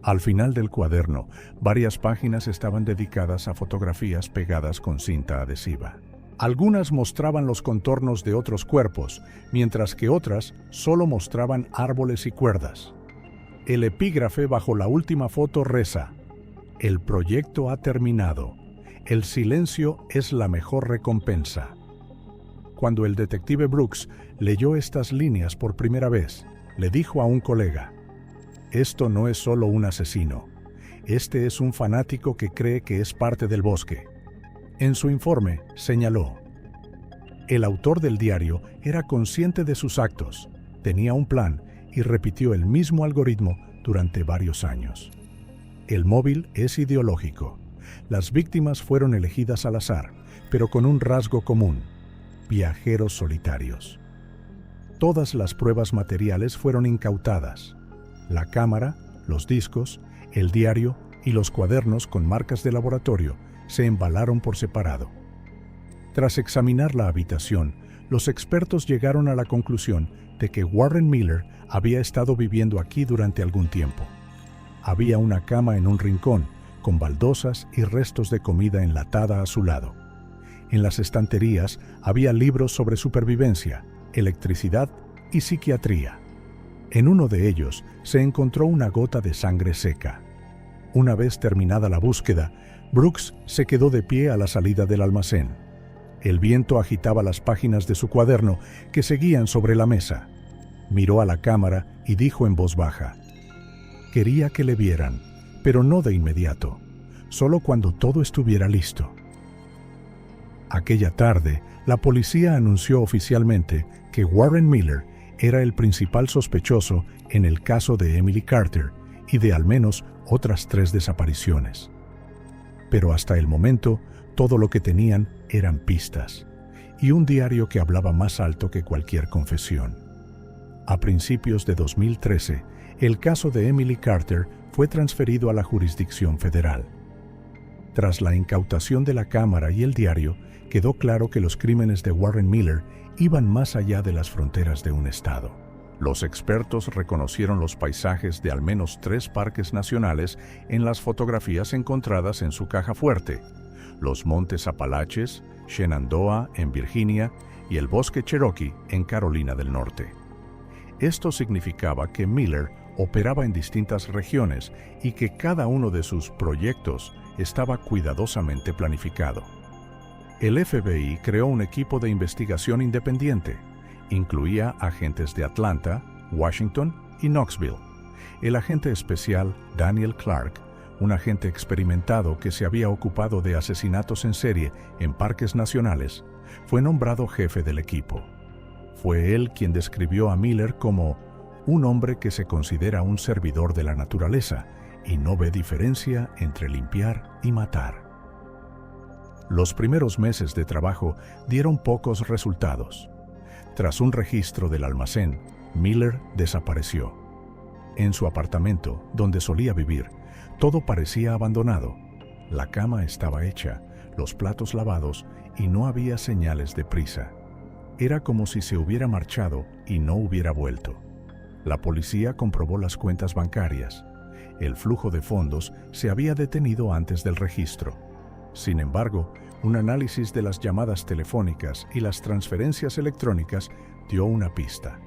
Al final del cuaderno, varias páginas estaban dedicadas a fotografías pegadas con cinta adhesiva. Algunas mostraban los contornos de otros cuerpos, mientras que otras solo mostraban árboles y cuerdas. El epígrafe bajo la última foto reza: "El proyecto ha terminado. El silencio es la mejor recompensa". Cuando el detective Brooks leyó estas líneas por primera vez, le dijo a un colega: "Esto no es solo un asesino. Este es un fanático que cree que es parte del bosque". En su informe señaló: "El autor del diario era consciente de sus actos, tenía un plan y repitió el mismo algoritmo durante varios años. El móvil es ideológico. Las víctimas fueron elegidas al azar, pero con un rasgo común: viajeros solitarios. Todas las pruebas materiales fueron incautadas. La cámara, los discos, el diario y los cuadernos con marcas de laboratorio se embalaron por separado. Tras examinar la habitación, los expertos llegaron a la conclusión de que Warren Miller había estado viviendo aquí durante algún tiempo. Había una cama en un rincón, con baldosas y restos de comida enlatada a su lado. En las estanterías había libros sobre supervivencia, electricidad y psiquiatría. En uno de ellos se encontró una gota de sangre seca. Una vez terminada la búsqueda, Brooks se quedó de pie a la salida del almacén. El viento agitaba las páginas de su cuaderno que seguían sobre la mesa. Miró a la cámara y dijo en voz baja: "Quería que le vieran, pero no de inmediato, solo cuando todo estuviera listo". Aquella tarde, la policía anunció oficialmente que Warren Miller era el principal sospechoso en el caso de Emily Carter y de al menos otras 3 desapariciones. Pero hasta el momento, todo lo que tenían eran pistas y un diario que hablaba más alto que cualquier confesión. A principios de 2013, el caso de Emily Carter fue transferido a la jurisdicción federal. Tras la incautación de la cámara y el diario, quedó claro que los crímenes de Warren Miller iban más allá de las fronteras de un estado. Los expertos reconocieron los paisajes de al menos 3 parques nacionales en las fotografías encontradas en su caja fuerte: los Montes Apalaches, Shenandoah en Virginia y el Bosque Cherokee en Carolina del Norte. Esto significaba que Miller operaba en distintas regiones y que cada uno de sus proyectos estaba cuidadosamente planificado. El FBI creó un equipo de investigación independiente. Incluía agentes de Atlanta, Washington y Knoxville. El agente especial Daniel Clark, un agente experimentado que se había ocupado de asesinatos en serie en parques nacionales, fue nombrado jefe del equipo. Fue él quien describió a Miller como un hombre que se considera un servidor de la naturaleza y no ve diferencia entre limpiar y matar. Los primeros meses de trabajo dieron pocos resultados. Tras un registro del almacén, Miller desapareció. En su apartamento, donde solía vivir, todo parecía abandonado. La cama estaba hecha, los platos lavados y no había señales de prisa. Era como si se hubiera marchado y no hubiera vuelto. La policía comprobó las cuentas bancarias. El flujo de fondos se había detenido antes del registro. Sin embargo, un análisis de las llamadas telefónicas y las transferencias electrónicas dio una pista.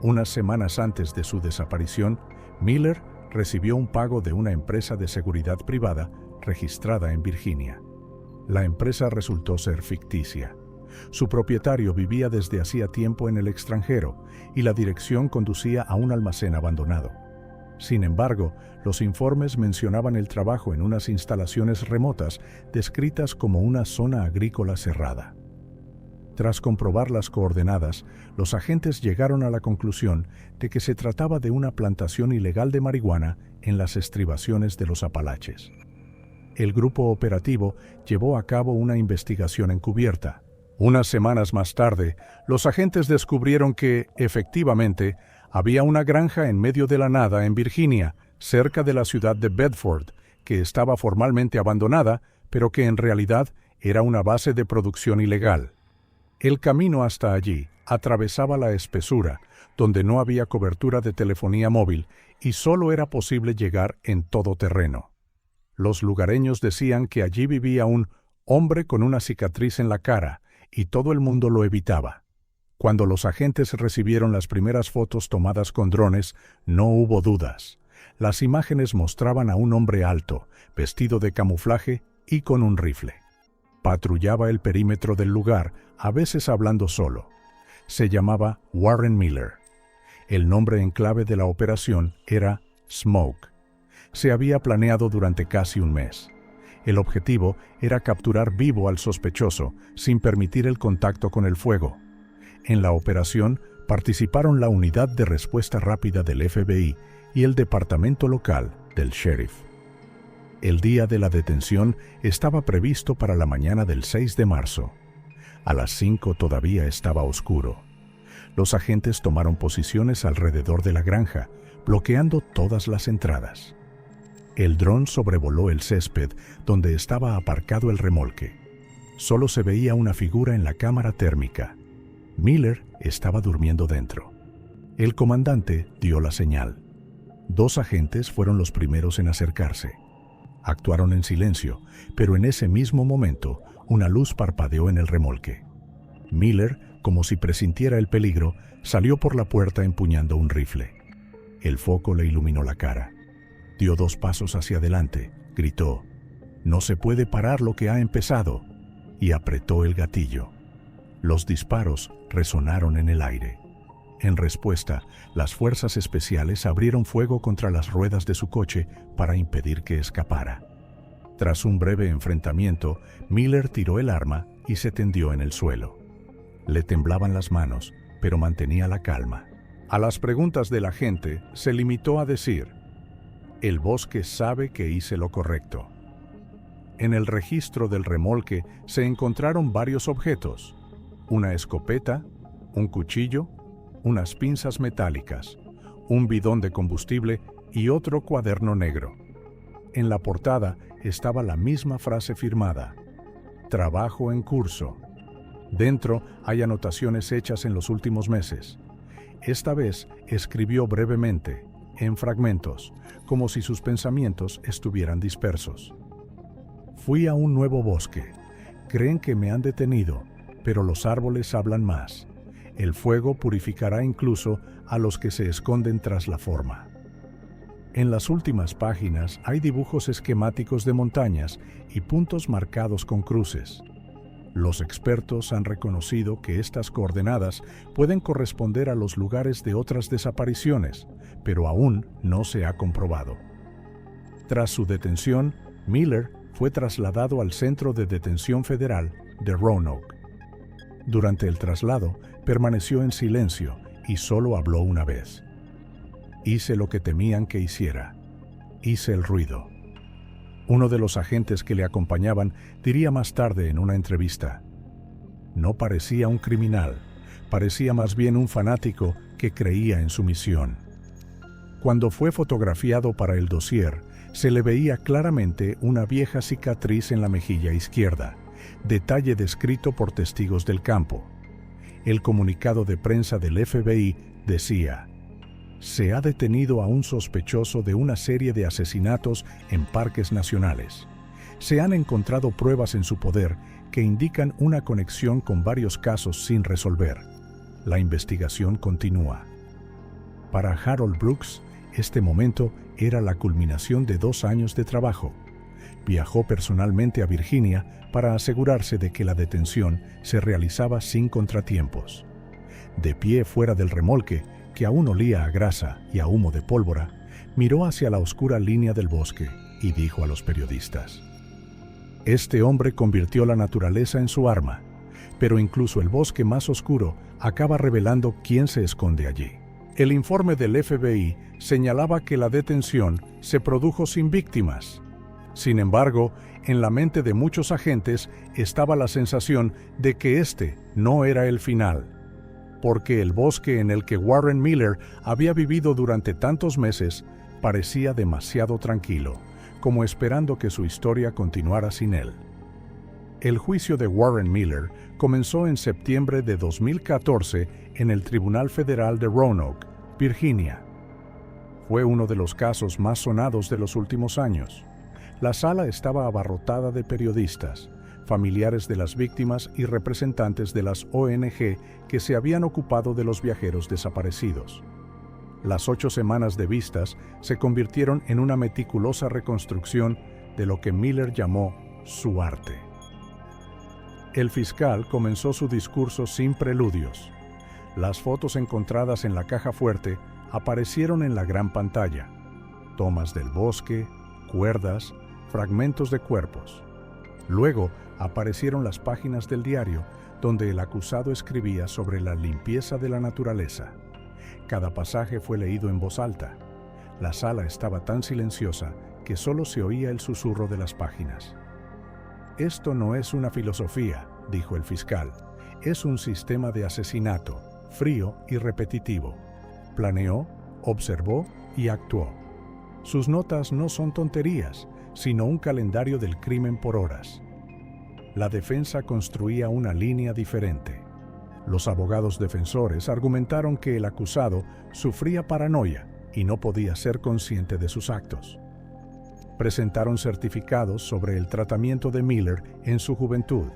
Unas semanas antes de su desaparición, Miller recibió un pago de una empresa de seguridad privada registrada en Virginia. La empresa resultó ser ficticia. Su propietario vivía desde hacía tiempo en el extranjero y la dirección conducía a un almacén abandonado. Sin embargo, los informes mencionaban el trabajo en unas instalaciones remotas descritas como una zona agrícola cerrada. Tras comprobar las coordenadas, los agentes llegaron a la conclusión de que se trataba de una plantación ilegal de marihuana en las estribaciones de los Apalaches. El grupo operativo llevó a cabo una investigación encubierta. Unas semanas más tarde, los agentes descubrieron que, efectivamente, había una granja en medio de la nada en Virginia, cerca de la ciudad de Bedford, que estaba formalmente abandonada, pero que en realidad Era una base de producción ilegal. El camino hasta allí atravesaba la espesura, donde no había cobertura de telefonía móvil y solo era posible llegar en todo terreno. Los lugareños decían que allí vivía un hombre con una cicatriz en la cara y todo el mundo lo evitaba. Cuando los agentes recibieron las primeras fotos tomadas con drones, no hubo dudas. Las imágenes mostraban a un hombre alto, vestido de camuflaje y con un rifle. Patrullaba el perímetro del lugar, a veces hablando solo. Se llamaba Warren Miller. El nombre en clave de la operación era Smoke. Se había planeado durante casi un mes. El objetivo era capturar vivo al sospechoso, sin permitir el contacto con el fuego. En la operación participaron la Unidad de Respuesta Rápida del FBI y el Departamento Local del Sheriff. El día de la detención estaba previsto para la mañana del 6 de marzo. A las 5 todavía estaba oscuro. Los agentes tomaron posiciones alrededor de la granja, bloqueando todas las entradas. El dron sobrevoló el césped donde estaba aparcado el remolque. Solo se veía una figura en la cámara térmica. Miller estaba durmiendo dentro. El comandante dio la señal. 2 agentes fueron los primeros en acercarse. Actuaron en silencio, pero en ese mismo momento una luz parpadeó en el remolque. Miller, como si presintiera el peligro, salió por la puerta empuñando un rifle. El foco le iluminó la cara. Dio 2 pasos hacia adelante, gritó: «No se puede parar lo que ha empezado», y apretó el gatillo. Los disparos resonaron en el aire. En respuesta, las fuerzas especiales abrieron fuego contra las ruedas de su coche para impedir que escapara. Tras un breve enfrentamiento, Miller tiró el arma y se tendió en el suelo. Le temblaban las manos, pero mantenía la calma. A las preguntas de la gente, se limitó a decir: «El bosque sabe que hice lo correcto». En el registro del remolque se encontraron varios objetos: una escopeta, un cuchillo, unas pinzas metálicas, un bidón de combustible y otro cuaderno negro. En la portada estaba la misma frase firmada: «Trabajo en curso». Dentro hay anotaciones hechas en los últimos meses. Esta vez escribió brevemente, en fragmentos, como si sus pensamientos estuvieran dispersos. «Fui a un nuevo bosque. Creen que me han detenido, pero los árboles hablan más. El fuego purificará incluso a los que se esconden tras la forma». En las últimas páginas hay dibujos esquemáticos de montañas y puntos marcados con cruces. Los expertos han reconocido que estas coordenadas pueden corresponder a los lugares de otras desapariciones, pero aún no se ha comprobado. Tras su detención, Miller fue trasladado al Centro de Detención Federal de Roanoke. Durante el traslado, permaneció en silencio y solo habló una vez: «Hice lo que temían que hiciera. Hice el ruido». Uno de los agentes que le acompañaban diría más tarde en una entrevista: «No parecía un criminal, parecía más bien un fanático que creía en su misión». Cuando fue fotografiado para el dossier, se le veía claramente una vieja cicatriz en la mejilla izquierda, detalle descrito por testigos del campo. El comunicado de prensa del FBI decía: «Se ha detenido a un sospechoso de una serie de asesinatos en parques nacionales. Se han encontrado pruebas en su poder que indican una conexión con varios casos sin resolver. La investigación continúa». Para Harold Brooks, este momento era la culminación de 2 años de trabajo. Viajó personalmente a Virginia para asegurarse de que la detención se realizaba sin contratiempos. De pie fuera del remolque, que aún olía a grasa y a humo de pólvora, miró hacia la oscura línea del bosque y dijo a los periodistas: «Este hombre convirtió la naturaleza en su arma, pero incluso el bosque más oscuro acaba revelando quién se esconde allí». El informe del FBI señalaba que la detención se produjo sin víctimas. Sin embargo, en la mente de muchos agentes estaba la sensación de que este no era el final, porque el bosque en el que Warren Miller había vivido durante tantos meses parecía demasiado tranquilo, como esperando que su historia continuara sin él. El juicio de Warren Miller comenzó en septiembre de 2014 en el Tribunal Federal de Roanoke, Virginia. Fue uno de los casos más sonados de los últimos años. La sala estaba abarrotada de periodistas, familiares de las víctimas y representantes de las ONG que se habían ocupado de los viajeros desaparecidos. Las 8 semanas de vistas se convirtieron en una meticulosa reconstrucción de lo que Miller llamó su arte. El fiscal comenzó su discurso sin preludios. Las fotos encontradas en la caja fuerte aparecieron en la gran pantalla. Tomas del bosque, cuerdas, fragmentos de cuerpos. Luego aparecieron las páginas del diario donde el acusado escribía sobre la limpieza de la naturaleza. Cada pasaje fue leído en voz alta. La sala estaba tan silenciosa que solo se oía el susurro de las páginas. Esto no es una filosofía, dijo el fiscal. Es un sistema de asesinato, frío y repetitivo. Planeó, observó y actuó. Sus notas no son tonterías, sino un calendario del crimen por horas. La defensa construía una línea diferente. Los abogados defensores argumentaron que el acusado sufría paranoia y no podía ser consciente de sus actos. Presentaron certificados sobre el tratamiento de Miller en su juventud,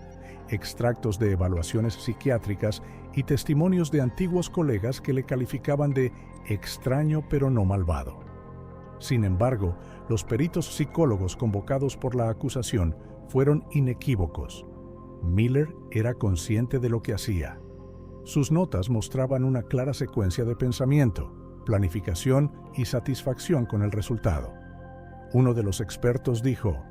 extractos de evaluaciones psiquiátricas y testimonios de antiguos colegas que le calificaban de extraño pero no malvado. Sin embargo, los peritos psicólogos convocados por la acusación fueron inequívocos. Miller era consciente de lo que hacía. Sus notas mostraban una clara secuencia de pensamiento, planificación y satisfacción con el resultado. Uno de los expertos dijo: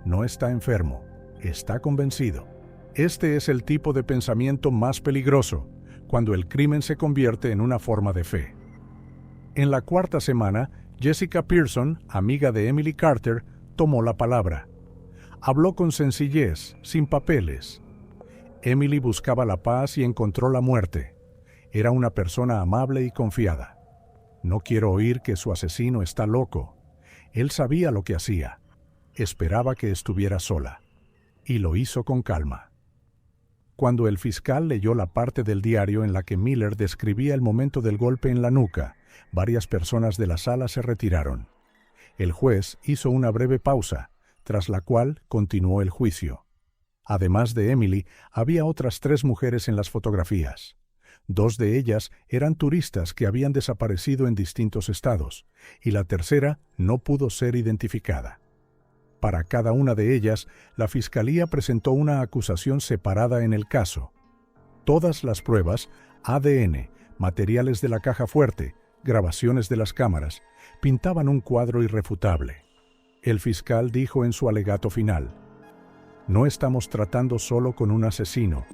"No está enfermo, está convencido". Este es el tipo de pensamiento más peligroso, cuando el crimen se convierte en una forma de fe. En la 4ª semana, Jessica Pearson, amiga de Emily Carter, tomó la palabra. Habló con sencillez, sin papeles. Emily buscaba la paz y encontró la muerte. Era una persona amable y confiada. No quiero oír que su asesino está loco. Él sabía lo que hacía. Esperaba que estuviera sola. Y lo hizo con calma. Cuando el fiscal leyó la parte del diario en la que Miller describía el momento del golpe en la nuca, varias personas de la sala se retiraron. El juez hizo una breve pausa, tras la cual continuó el juicio. Además de Emily, había otras 3 mujeres en las fotografías. 2 de ellas eran turistas que habían desaparecido en distintos estados, y la tercera no pudo ser identificada. Para cada una de ellas, la fiscalía presentó una acusación separada en el caso. Todas las pruebas, ADN, materiales de la caja fuerte, grabaciones de las cámaras, pintaban un cuadro irrefutable. El fiscal dijo en su alegato final: "No estamos tratando solo con un asesino.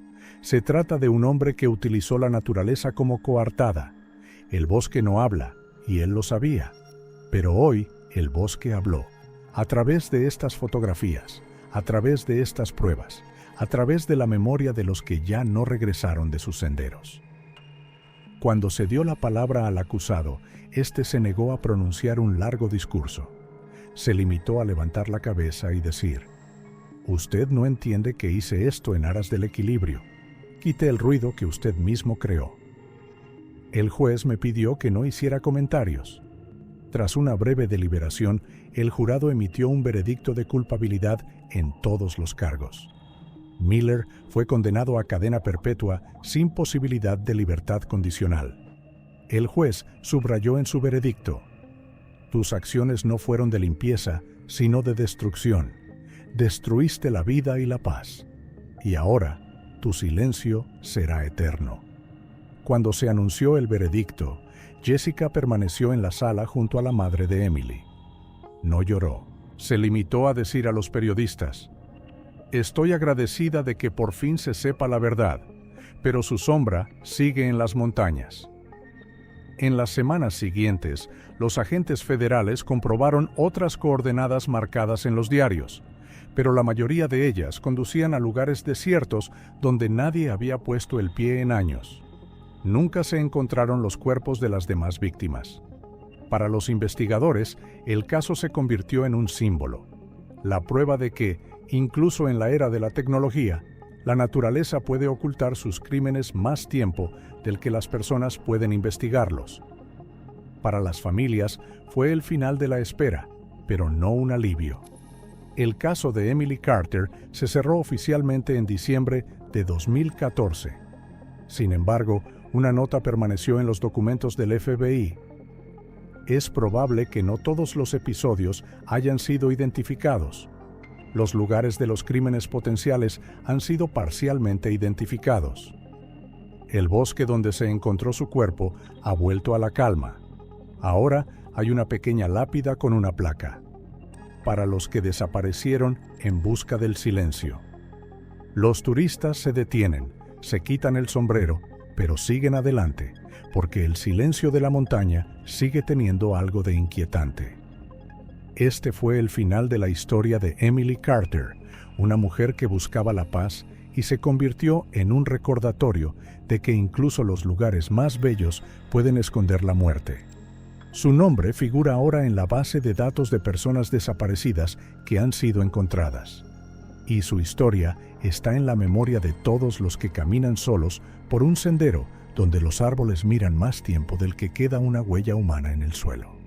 Se trata de un hombre que utilizó la naturaleza como coartada. El bosque no habla, y él lo sabía. Pero hoy el bosque habló. A través de estas fotografías, a través de estas pruebas, a través de la memoria de los que ya no regresaron de sus senderos". Cuando se dio la palabra al acusado, éste se negó a pronunciar un largo discurso. Se limitó a levantar la cabeza y decir: "Usted no entiende que hice esto en aras del equilibrio. Quite el ruido que usted mismo creó". El juez me pidió que no hiciera comentarios. Tras una breve deliberación, el jurado emitió un veredicto de culpabilidad en todos los cargos. Miller fue condenado a cadena perpetua sin posibilidad de libertad condicional. El juez subrayó en su veredicto: "Tus acciones no fueron de limpieza, sino de destrucción. Destruiste la vida y la paz. Y ahora, tu silencio será eterno". Cuando se anunció el veredicto, Jessica permaneció en la sala junto a la madre de Emily. No lloró. Se limitó a decir a los periodistas: "Estoy agradecida de que por fin se sepa la verdad, pero su sombra sigue en las montañas". En las semanas siguientes, los agentes federales comprobaron otras coordenadas marcadas en los diarios, pero la mayoría de ellas conducían a lugares desiertos donde nadie había puesto el pie en años. Nunca se encontraron los cuerpos de las demás víctimas. Para los investigadores, el caso se convirtió en un símbolo, la prueba de que, Incluso en la era de la tecnología, la naturaleza puede ocultar sus crímenes más tiempo del que las personas pueden investigarlos. Para las familias fue el final de la espera, pero no un alivio. El caso de Emily Carter se cerró oficialmente en diciembre de 2014. Sin embargo, una nota permaneció en los documentos del FBI. Es probable que no todos los episodios hayan sido identificados. Los lugares de los crímenes potenciales han sido parcialmente identificados. El bosque donde se encontró su cuerpo ha vuelto a la calma. Ahora hay una pequeña lápida con una placa: para los que desaparecieron en busca del silencio. Los turistas se detienen, se quitan el sombrero, pero siguen adelante, porque el silencio de la montaña sigue teniendo algo de inquietante. Este fue el final de la historia de Emily Carter, una mujer que buscaba la paz y se convirtió en un recordatorio de que incluso los lugares más bellos pueden esconder la muerte. Su nombre figura ahora en la base de datos de personas desaparecidas que han sido encontradas. Y su historia está en la memoria de todos los que caminan solos por un sendero donde los árboles miran más tiempo del que queda una huella humana en el suelo.